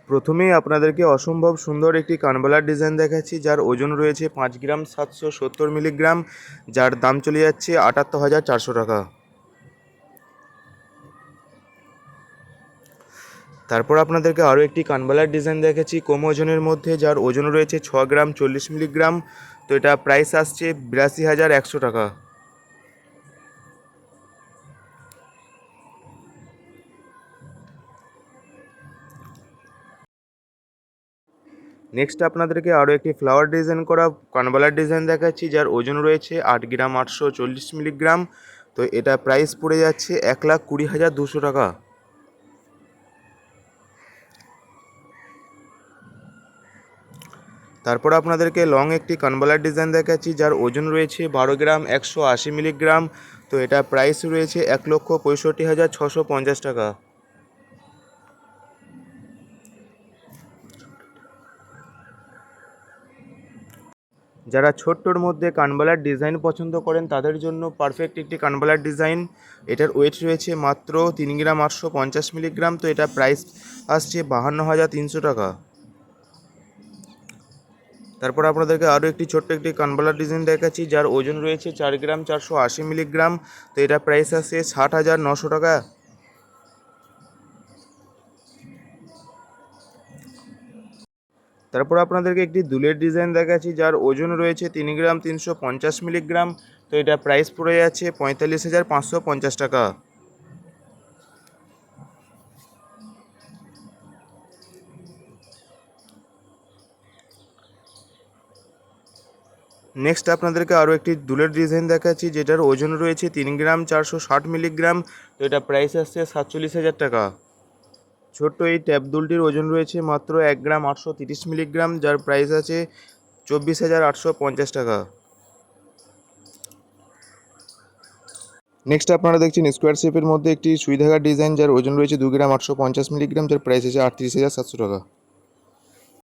প্রথমেই আপনাদেরকে অসম্ভব সুন্দর একটি কানবালার ডিজাইন দেখাচ্ছি, যার ওজন রয়েছে 5 গ্রাম 770 মিলিগ্রাম, যার দাম চলে যাচ্ছে 78,400 টাকা। তারপর আপনাদেরকে আরও একটি কানবালার ডিজাইন দেখাচ্ছি কম ওজনের মধ্যে, যার ওজন রয়েছে 6 গ্রাম 40 মিলিগ্রাম। তো এটা প্রাইস আসছে 82,100 টাকা। নেক্সট আপনাদেরকে আরও একটি ফ্লাওয়ার ডিজাইন করা কানবালার ডিজাইন দেখাচ্ছি, যার ওজন রয়েছে 8 গ্রাম 840 মিলিগ্রাম। তো এটা প্রাইস পড়ে যাচ্ছে 1,20,200 টাকা। তারপর আপনাদেরকে লং একটি কানবালার ডিজাইন দেখাচ্ছি, যার ওজন রয়েছে 12 গ্রাম 180 মিলিগ্রাম। তো এটা প্রাইস রয়েছে 1,65,650 টাকা। যারা ছোট্টর মধ্যে কানবালার ডিজাইন পছন্দ করেন তাদের জন্য পারফেক্ট একটি কানবালার ডিজাইন। এটার ওয়েট রয়েছে মাত্র 3 গ্রাম 850 মিলিগ্রাম। তো এটা প্রাইস আসছে 52,300 টাকা। তারপর আপনাদেরকে আরও একটি ছোট্ট একটি কানবালার ডিজাইন দেখাচ্ছি, যার ওজন রয়েছে 4 গ্রাম 480 মিলিগ্রাম। তো এটা প্রাইস আসছে 60,900 টাকা। তারপর আপনাদেরকে একটি দুলের ডিজাইন দেখাচ্ছি, যার ওজন রয়েছে 3 গ্রাম 350 মিলিগ্রাম। তো এটা প্রাইস পড়ে যাচ্ছে 45,550 টাকা। নেক্সট আপনাদেরকে আরও একটি দুলের ডিজাইন দেখাচ্ছি, যেটার ওজন রয়েছে 3 গ্রাম 460 মিলিগ্রাম। তো এটা প্রাইস আসছে 47,000 টাকা। ছোট্ট এই ট্যাপ দুলটির ওজন রয়েছে মাত্র 1 গ্রাম 830 মিলিগ্রাম, যার প্রাইস আছে 24,850 টাকা। নেক্সট আপনারা দেখছেন স্কোয়ার শেপের মধ্যে একটি সুই ধাগার ডিজাইন, যার ওজন রয়েছে 2 গ্রাম 850 মিলিগ্রাম, যার প্রাইস আছে 38,700 টাকা।